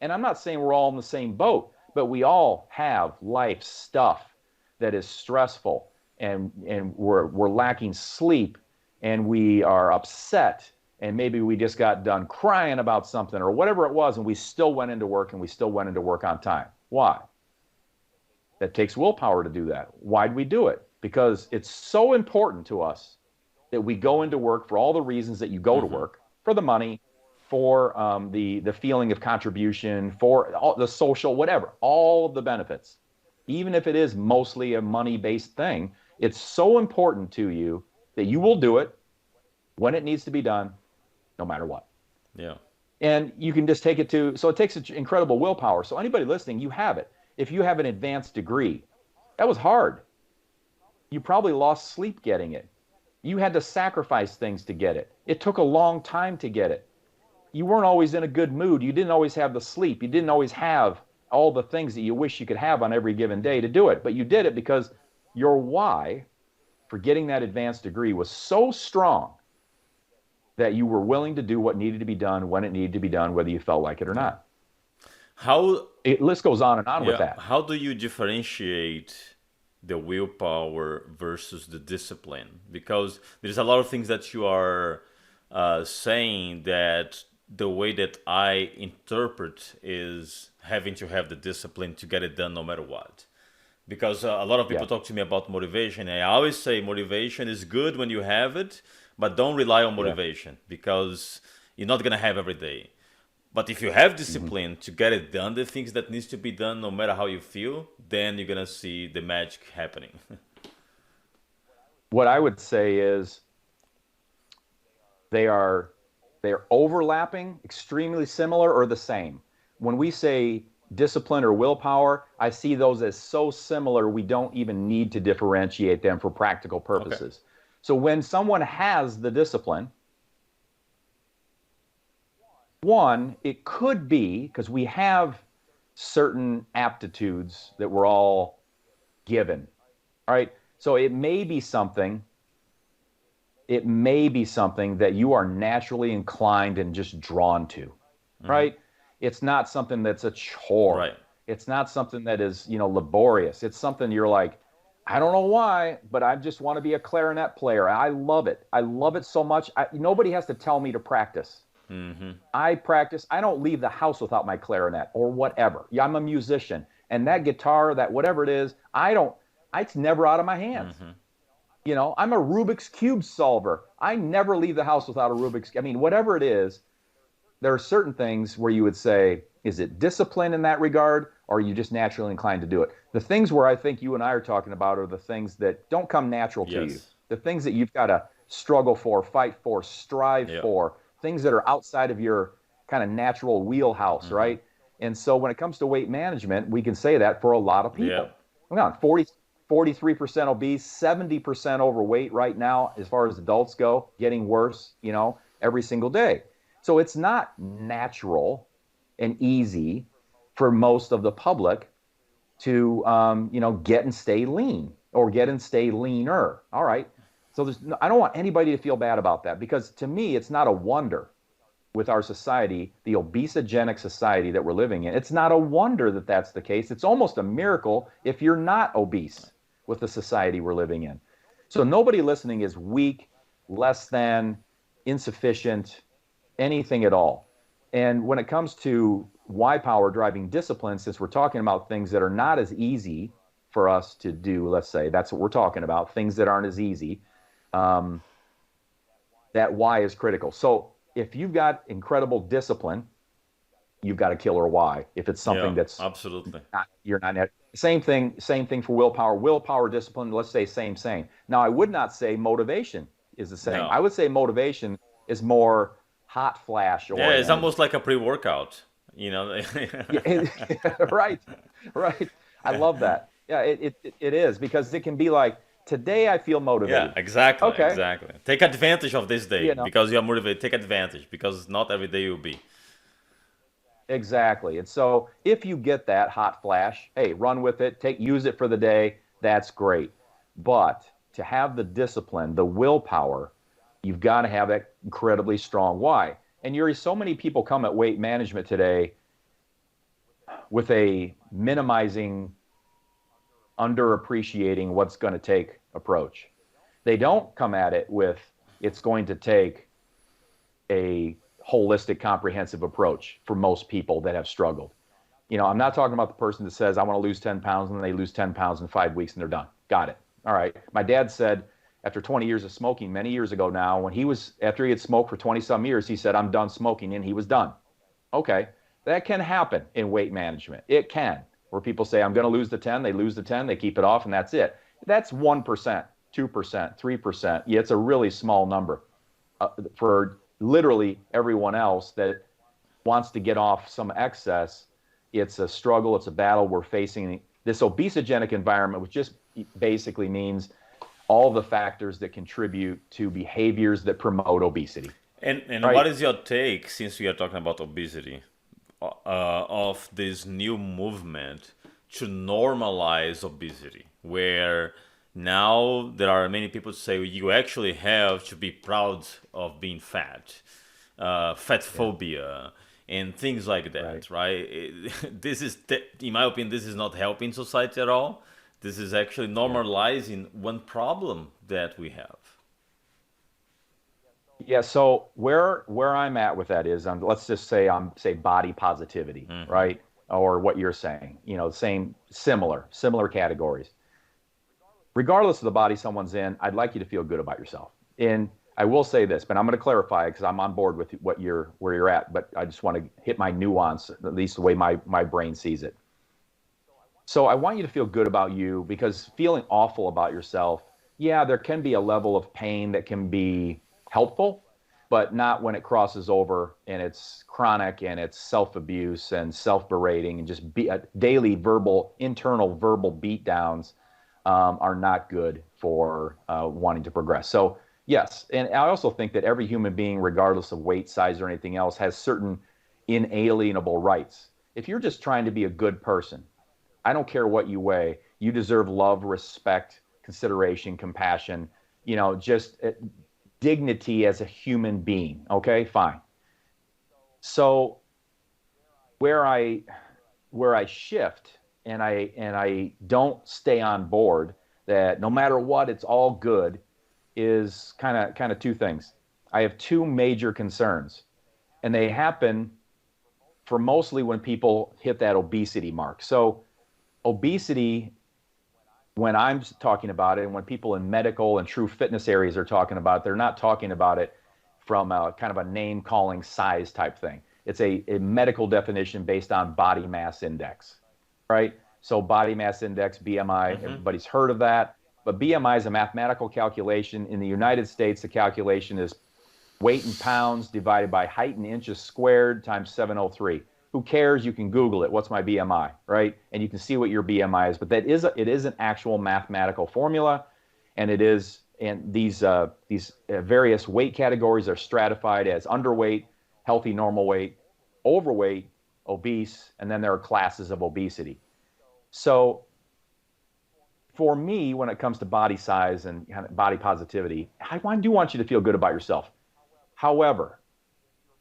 And I'm not saying we're all in the same boat, but we all have life stuff that is stressful, and we're lacking sleep, and we are upset, and maybe we just got done crying about something or whatever it was, and we still went into work, and we still went into work on time. Why? That takes willpower to do that. Why'd we do it? Because it's so important to us that we go into work for all the reasons that you go to work, for the money, for the feeling of contribution, for all the social, whatever, all of the benefits. Even if it is mostly a money-based thing, it's so important to you that you will do it when it needs to be done, no matter what. Yeah. And you can just take it to, so it takes incredible willpower. So anybody listening, you have it. If you have an advanced degree, that was hard. You probably lost sleep getting it. You had to sacrifice things to get it. It took a long time to get it. you weren't always in a good mood. You didn't always have the sleep. You didn't always have all the things that you wish you could have on every given day to do it. But you did it because your why for getting that advanced degree was so strong that you were willing to do what needed to be done when it needed to be done, whether you felt like it or Yeah. not. How List goes on and on with Yeah. that. How do you differentiate the willpower versus the discipline? Because there's a lot of things that you are saying that the way that I interpret is having to have the discipline to get it done no matter what. Because a lot of people Yeah. talk to me about motivation. And I always say motivation is good when you have it, but don't rely on Yeah. motivation because you're not going to have every day. But if you have Mm-hmm. discipline to get it done, the things that needs to be done, no matter how you feel, then you're gonna see the magic happening. What I would say is they are they're overlapping, extremely similar, or the same. When we say discipline or willpower, I see those as so similar we don't even need to differentiate them for practical Okay. purposes. So when someone has the discipline, one, it could be because we have certain aptitudes that we're all given. All right. So it may be something that you are naturally inclined and just drawn to, Hmm. right? It's not something that's a chore. Right. It's not something that is, laborious. It's something you're like, I don't know why, but I just want to be a clarinet player. I love it. I love it so much. Nobody has to tell me to practice. Hmm. I practice. I don't leave the house without my clarinet or whatever. Yeah, I'm a musician, and that guitar, that whatever it is, I don't. It's never out of my hands. Hmm. I'm a Rubik's Cube solver. I never leave the house without a Rubik's. I mean, whatever it is, there are certain things where you would say, is it discipline in that regard, or are you just naturally inclined to do it? The things where I think you and I are talking about are the things that don't come natural to you. Yes. The things that you've got to struggle for, fight for, strive Yeah. for, things that are outside of your kind of natural wheelhouse, Hmm. right? And so when it comes to weight management, we can say that for a lot of Yeah. people. Hang on, 43% obese, 70% overweight right now, as far as adults go, getting worse, every single day. So it's not natural and easy for most of the public to, get and stay lean or get and stay leaner. All right. So I don't want anybody to feel bad about that because to me, it's not a wonder with our society, the obesogenic society that we're living in. It's not a wonder that that's the case. It's almost a miracle if you're not obese with the society we're living in. So nobody listening is weak, less than, insufficient, anything at all. And when it comes to why power driving discipline, since we're talking about things that are not as easy for us to do, let's say that's what we're talking about, things that aren't as easy, um, that why is critical. So if you've got incredible discipline, you've got a killer why. If it's Yeah. something that's Absolutely. you're not same thing for willpower, discipline, let's say same. Now I would not say motivation is the same. No. I would say motivation is more hot flash Yeah. It's oriented. almost like a pre-workout. You know. Yeah, right, right. I love that. Yeah, it is because it can be like today I feel Yeah, motivated. exactly, Okay, exactly. Take advantage of this day you know, because you are motivated. Take advantage because not every day will be. exactly. And so if you get that hot flash, hey, run with it, use it for the day. That's great. But to have the discipline, the willpower, you've got to have that incredibly strong why. And Yuri, so many people come at weight management today with a minimizing, underappreciating what's going to take approach. They don't come at it with it's going to take a holistic, comprehensive approach for most people that have struggled. I'm not talking about the person that says, I want to lose 10 pounds, and then they lose 10 pounds in 5 weeks and they're done. Got it. All right. My dad said, after 20 years of smoking, many years ago now, after he had smoked for 20 some years, he said, I'm done smoking, and he was done. Okay. That can happen in weight management. It can, where people say, I'm going to lose the 10, they lose the 10, they keep it off, and that's it. That's 1%, 2%, 3%. Yeah, it's a really small number for literally everyone else that wants to get off some excess. It's a struggle. It's a battle. We're facing this obesogenic environment, which just basically means all the factors that contribute to behaviors that promote obesity. And what right? is your take, since we are talking about obesity, of this new movement to normalize obesity, where now there are many people say you actually have to be proud of being fat, fat Yeah, phobia, and things like right. that, right? This is, in my opinion, this is not helping society at all. This is actually Yeah. normalizing one problem that we have. Yeah, so where I'm at with that is, let's just say I'm say body positivity, right? Or what you're saying, same similar categories. Regardless of the body someone's in, I'd like you to feel good about yourself. And I will say this, but I'm going to clarify because I'm on board with where you're at, but I just want to hit my nuance, at least the way my brain sees it. So I want you to feel good about you because feeling awful about yourself, yeah, there can be a level of pain that can be helpful, but not when it crosses over and it's chronic and it's self-abuse and self-berating and just daily internal verbal beatdowns are not good for wanting to progress. So yes, and I also think that every human being, regardless of weight, size, or anything else, has certain inalienable rights. If you're just trying to be a good person, I don't care what you weigh. You deserve love, respect, consideration, compassion, just dignity as a human being. Okay, fine. So where I where I shift and I don't stay on board that no matter what, it's all good is kind of two things. I have two major concerns, and they happen for mostly when people hit that obesity mark. So obesity, when I'm talking about it, and when people in medical and true fitness areas are talking about it, they're not talking about it from a kind of a name calling size type thing. It's a medical definition based on body mass index, right? So body mass index, BMI, Hmm. everybody's heard of that. But BMI is a mathematical calculation. In the United States, the calculation is weight in pounds divided by height in inches squared times 703. Who cares? You can Google it. What's my BMI, right? And you can see what your BMI is. But it is an actual mathematical formula, and these various weight categories are stratified as underweight, healthy normal weight, overweight, obese, and then there are classes of obesity. So for me, when it comes to body size and kind of body positivity, do want you to feel good about yourself. However,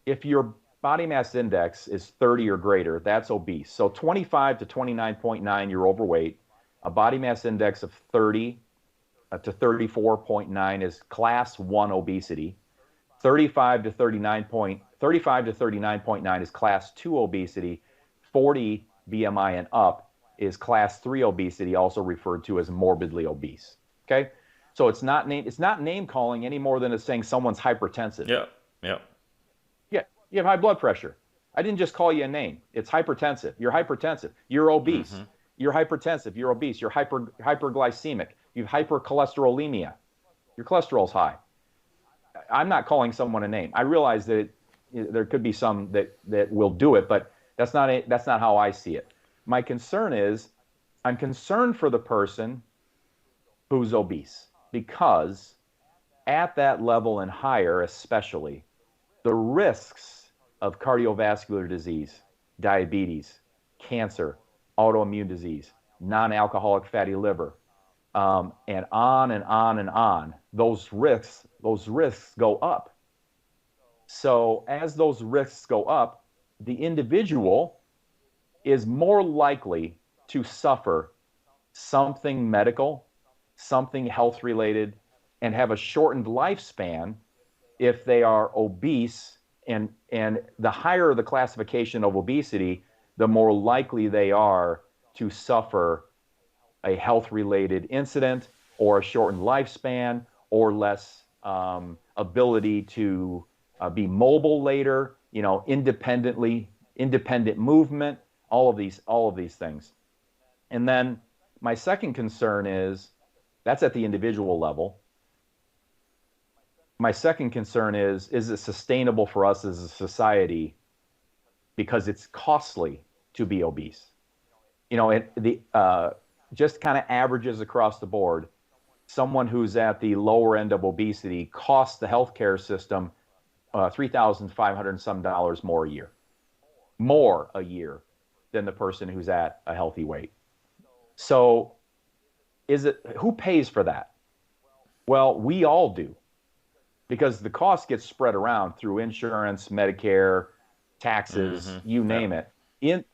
if your body mass index is 30 or greater, that's obese. So 25 to 29.9, you're overweight. A body mass index of 30 to 34.9 is class 1 obesity. 35 to 39.9 is class 2 obesity. 40 BMI and up is class 3 obesity, also referred to as morbidly obese. Okay? So it's not name calling any more than it's saying someone's hypertensive. Yeah, yeah. Yeah, you have high blood pressure. I didn't just call you a name. It's hypertensive. You're hypertensive. You're obese. You're hypertensive. You're obese. You're hyperglycemic. You have hypercholesterolemia. Your cholesterol's high. I'm not calling someone a name. I realize that there could be some that will do it, but that's not how I see it. My concern is I'm concerned for the person who's obese because at that level and higher, especially, the risks of cardiovascular disease, diabetes, cancer, autoimmune disease, non-alcoholic fatty liver, and on and on and on. Those risks go up. So as those risks go up, the individual is more likely to suffer something medical, something health related, and have a shortened lifespan if they are obese. And the higher the classification of obesity, the more likely they are to suffer a health related incident or a shortened lifespan or less ability to be mobile later, independent movement, all of these things. And then my second concern is that's at the individual level. My second concern is it sustainable for us as a society because it's costly to be obese? The just kind of averages across the board. Someone who's at the lower end of obesity costs the healthcare system $3,500 and some dollars more a year than the person who's at a healthy weight. So who pays for that? Well, we all do, because the cost gets spread around through insurance, Medicare, taxes, you Yeah. name it. In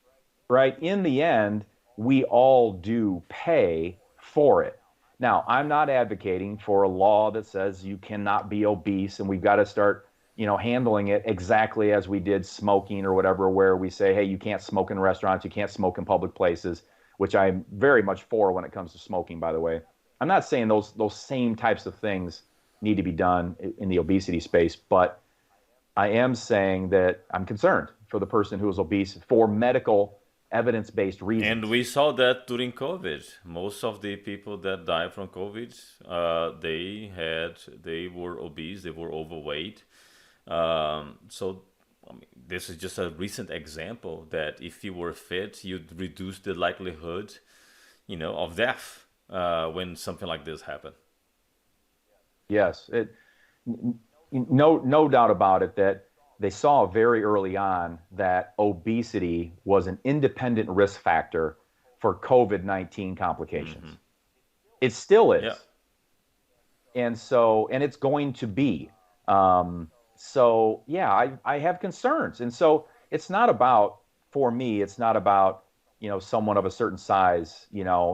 the end, we all do pay for it. Now, I'm not advocating for a law that says you cannot be obese and we've got to start, handling it exactly as we did smoking or whatever, where we say, hey, you can't smoke in restaurants, you can't smoke in public places, which I'm very much for when it comes to smoking, by the way. I'm not saying those same types of things need to be done in the obesity space, but I am saying that I'm concerned for the person who is obese for medical evidence-based And reasons. we saw that during COVID. Most of the people that died from COVID, they were obese, they were overweight. So I mean, this is just a recent example that if you were fit, you'd reduce the likelihood, of death when something like this happened. Yes, no doubt about it that they saw very early on that obesity was an independent risk factor for COVID-19 complications. It still Yeah. is. And it's going to be. So yeah, I have concerns. And so for me, it's not about, someone of a certain size,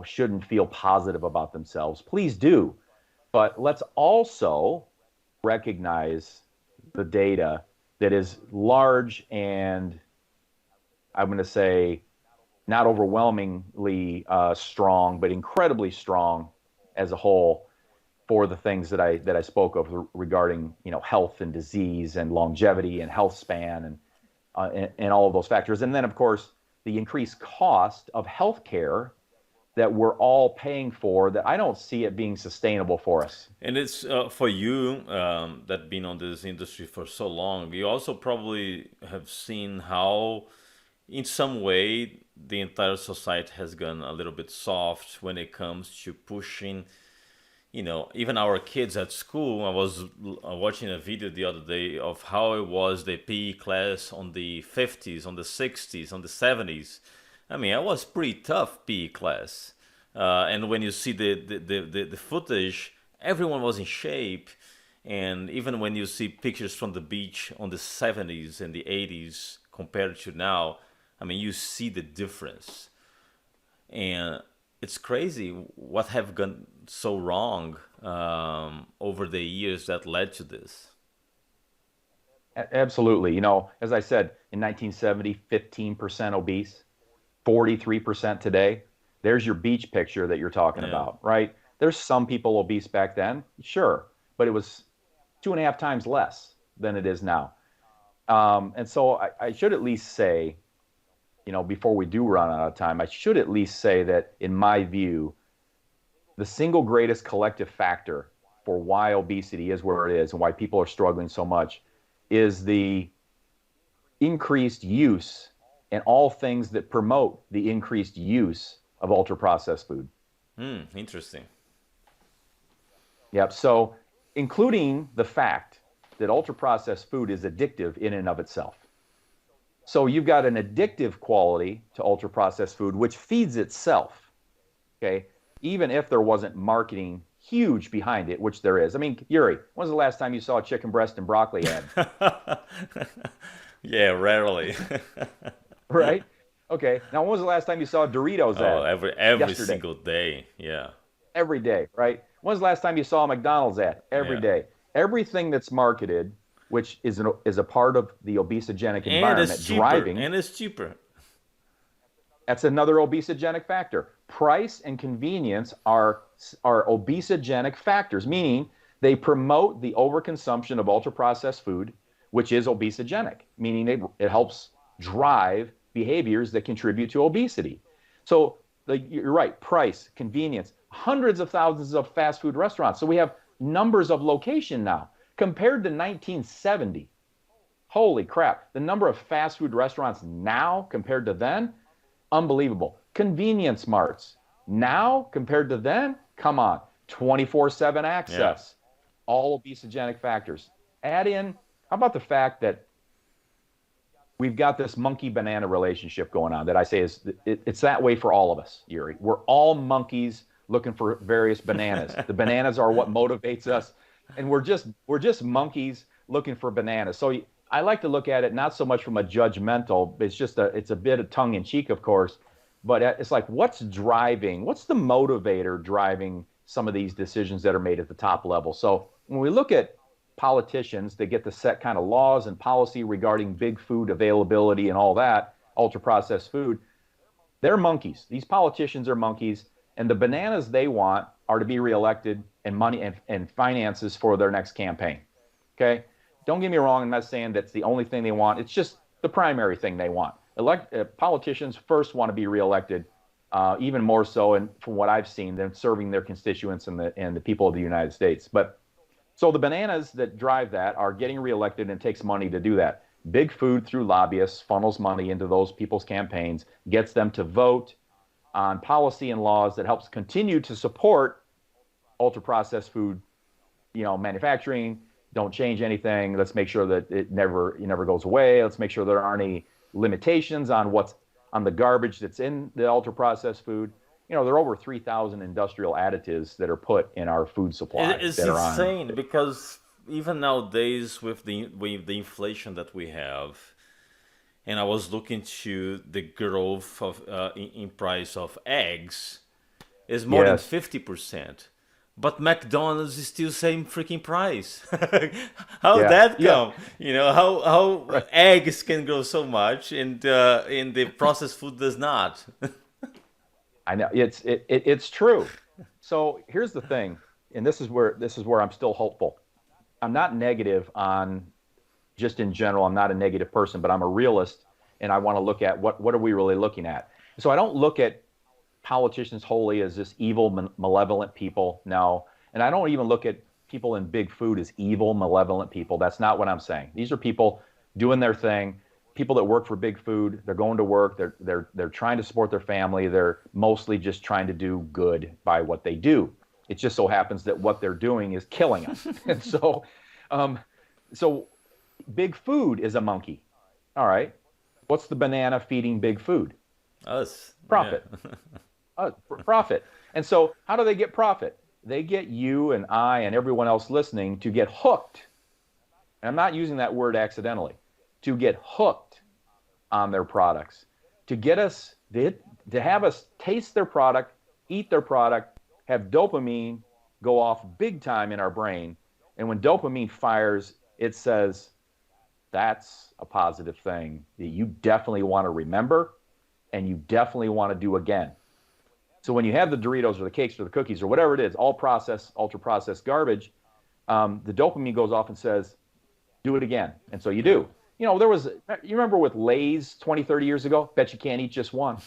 shouldn't feel positive about themselves. Please do. But let's also recognize the data that is large and, I'm going to say, not overwhelmingly strong, but incredibly strong as a whole for the things that I spoke of regarding, health and disease and longevity and health span and all of those factors. And then, of course, the increased cost of healthcare that we're all paying for, that I don't see it being sustainable for us. And it's for you that been on this industry for so long. You also probably have seen how, in some way, the entire society has gone a little bit soft when it comes to pushing. Even our kids at school. I was watching a video the other day of how it was the PE class on the 50s, on the 60s, on the 70s. I mean, I was pretty tough PE class. And when you see the footage, everyone was in shape. And even when you see pictures from the beach on the 70s and the 80s compared to now, I mean, you see the difference. And it's crazy what have gone so wrong over the years that led to this. Absolutely. As I said, in 1970, 15% obese, 43% today. There's your beach picture that you're talking Yeah. about, right? There's some people obese back then, sure, but it was 2.5 times less than it is now. And so I should at least say, before we do run out of time, I should at least say that, in my view, the single greatest collective factor for why obesity is where it is and why people are struggling so much is the increased use and all things that promote the increased use of ultra processed food. Interesting. Yep. So, including the fact that ultra processed food is addictive in and of itself. So, you've got an addictive quality to ultra processed food, which feeds itself. Okay. Even if there wasn't marketing huge behind it, which there is. I mean, Yuri, when's the last time you saw a chicken breast and broccoli ad? Yeah, rarely. Right? Okay. Now, when was the last time you saw a Doritos Oh, ad? every Yesterday. single day. Yeah. Every day, right? When's the last time you saw a McDonald's ad? Every Yeah. day. Everything that's marketed, which is a part of the obesogenic And it's environment, cheaper. driving, And it's cheaper. that's another obesogenic factor. Price and convenience are obesogenic factors, meaning they promote the overconsumption of ultra processed food, which is obesogenic, meaning it helps drive behaviors that contribute to obesity. So you're right, price, convenience, hundreds of thousands of fast food restaurants. So we have numbers of location now compared to 1970. Holy crap. The number of fast food restaurants now compared to then, unbelievable. Convenience marts now compared to then, come on, 24/7 Yeah. access, all obesogenic factors. Add in How about the fact that we've got this monkey banana relationship going on that I say is it's that way for all of us, Yuri. We're all monkeys looking for various bananas. The bananas are what motivates us, and we're just monkeys looking for bananas. So I like to look at it not so much from a judgmental. It's a bit of tongue in cheek, of course, but it's like what's the motivator driving some of these decisions that are made at the top level. So when we look at politicians that get to set kind of laws and policy regarding big food availability and all that, ultra processed food, they're monkeys. These politicians are monkeys, and the bananas they want are to be reelected and money and finances for their next campaign. Okay? Don't get me wrong, I'm not saying that's the only thing they want. It's just the primary thing they want. Politicians first want to be reelected, even more so, and from what I've seen, than serving their constituents and the people of the United States. But so the bananas that drive that are getting reelected, and it takes money to do that. Big food through lobbyists funnels money into those people's campaigns, gets them to vote on policy and laws that helps continue to support ultra processed food, manufacturing. Don't change anything. Let's make sure that it never goes away. Let's make sure there aren't any limitations on what's on the garbage that's in the ultra processed food. There are over 3,000 industrial additives that are put in our food supply. It's that are insane on. because even nowadays with the inflation that we have, and I was looking to the growth of in price of eggs is more than Yes. 50%. But McDonald's is still same freaking price. How Yeah. that Yeah. come? How Right. eggs can grow so much and the processed food does not. I know it's true. So here's the thing, and this is where I'm still hopeful. I'm not negative on just in general. I'm not a negative person, but I'm a realist, and I want to look at what are we really looking at. So I don't look at politicians wholly as this evil, malevolent people. No, and I don't even look at people in big food as evil, malevolent people. That's not what I'm saying. These are people doing their thing. People that work for big food, they're going to work. They're trying to support their family. They're mostly just trying to do good by what they do. It just so happens that what they're doing is killing us. And um, so big food is a monkey. All right. What's the banana feeding big food? Us, yeah. Profit. Profit. And so how do they get profit? They get you and I and everyone else listening to get hooked. And I'm not using that word accidentally. To get hooked on their products, to get us to have us taste their product, eat their product, have dopamine go off big time in our brain. And when dopamine fires, it says that's a positive thing that you definitely want to remember and you definitely want to do again. So when you have the Doritos or the cakes or the cookies or whatever it is, all processed, ultra processed garbage, the dopamine goes off and says, do it again. And so you do. You remember with Lay's 20, 30 years ago, bet you can't eat just one.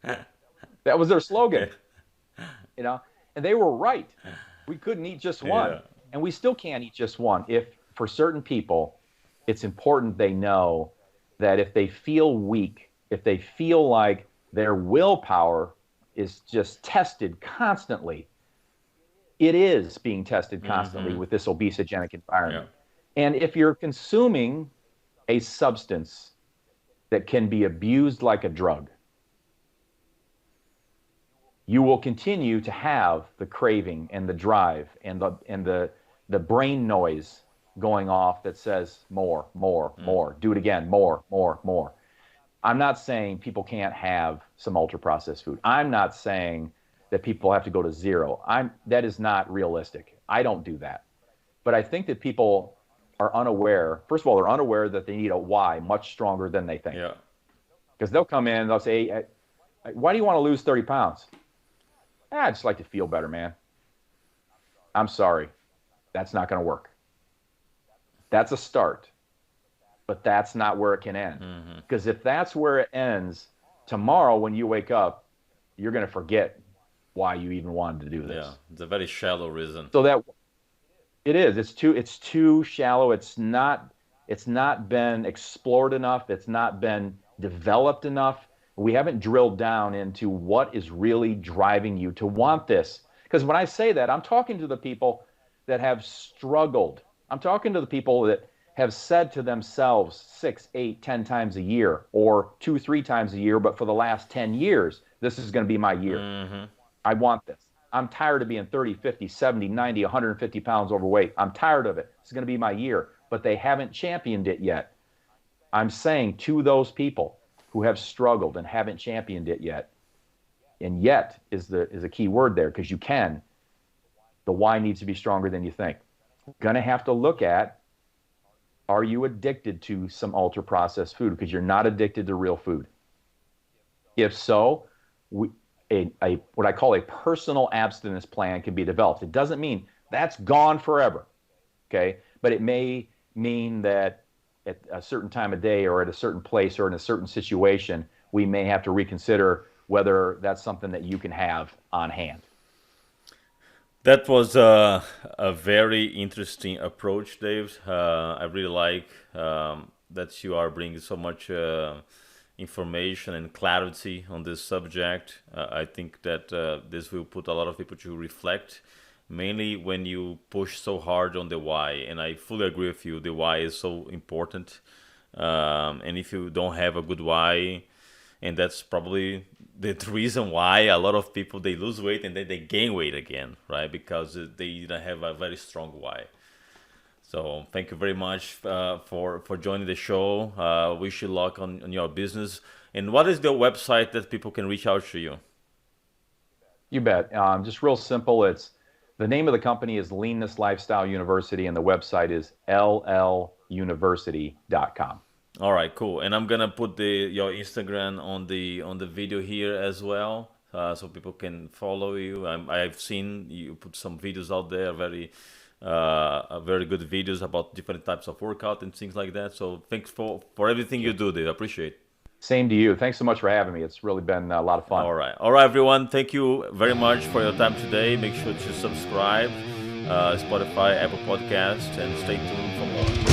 That was their slogan, and they were right. We couldn't eat just one, Yeah. and we still can't eat just one. If for certain people, it's important they know that if they feel weak, if they feel like their willpower is just tested constantly, it is being tested constantly with this obesogenic Yeah. environment. And if you're consuming a substance that can be abused like a drug, you will continue to have the craving and the drive and the brain noise going off that says more, more, more, do it again, more, more, more. I'm not saying people can't have some ultra processed food. I'm not saying that people have to go to zero. That is not realistic. I don't do that. But I think that people are unaware. First of all, they're unaware that they need a why much stronger than they think. Yeah. Because they'll come in, they'll say, hey, why do you want to lose 30 pounds? I just like to feel better, man. I'm sorry. That's not going to work. That's a start, but that's not where it can end. Because if that's where it ends, tomorrow when you wake up, you're going to forget why you even wanted to do this. Yeah. It's a very shallow reason. So that it is. It's too shallow. It's not been explored enough. It's not been developed enough. We haven't drilled down into what is really driving you to want this. Because when I say that, I'm talking to the people that have struggled. I'm talking to the people have said to themselves 6, 8, 10 times a year, or 2, 3 times a year, but for the last 10 years, this is going to be my year. Mm-hmm. I want this. I'm tired of being 30, 50, 70, 90, 150 pounds overweight. I'm tired of it. It's going to be my year. But they haven't championed it yet. I'm saying to those people who have struggled and haven't championed it yet, and yet is a key word there, because you can, the why needs to be stronger than you think. Going to have to look at, are you addicted to some ultra processed food? Because you're not addicted to real food. If so, what I call a personal abstinence plan can be developed. It doesn't mean that's gone forever, okay? But it may mean that at a certain time of day or at a certain place or in a certain situation, we may have to reconsider whether that's something that you can have on hand. That was a very interesting approach, Dave. I really like that you are bringing so much information and clarity on this subject. I think that this will put a lot of people to reflect, mainly when you push so hard on the why. And I fully agree with you, the why is so important. And if you don't have a good why, and that's probably the reason why a lot of people, they lose weight and then they gain weight again, right? Because they didn't have a very strong why. So thank you very much for joining the show. Wish you luck on your business. And what is the website that people can reach out to you? You bet. Just real simple. The name of the company is Leanness Lifestyle University, and the website is lluniversity.com. All right, cool. And I'm gonna put your Instagram on the video here as well, so people can follow you. I've seen you put some videos out there, very good videos about different types of workout and things like that. So thanks for everything you do, Dave. I appreciate it. Same to you. Thanks so much for having me. It's really been a lot of fun. All right, everyone. Thank you very much for your time today. Make sure to subscribe, Spotify, Apple Podcasts, and stay tuned for more.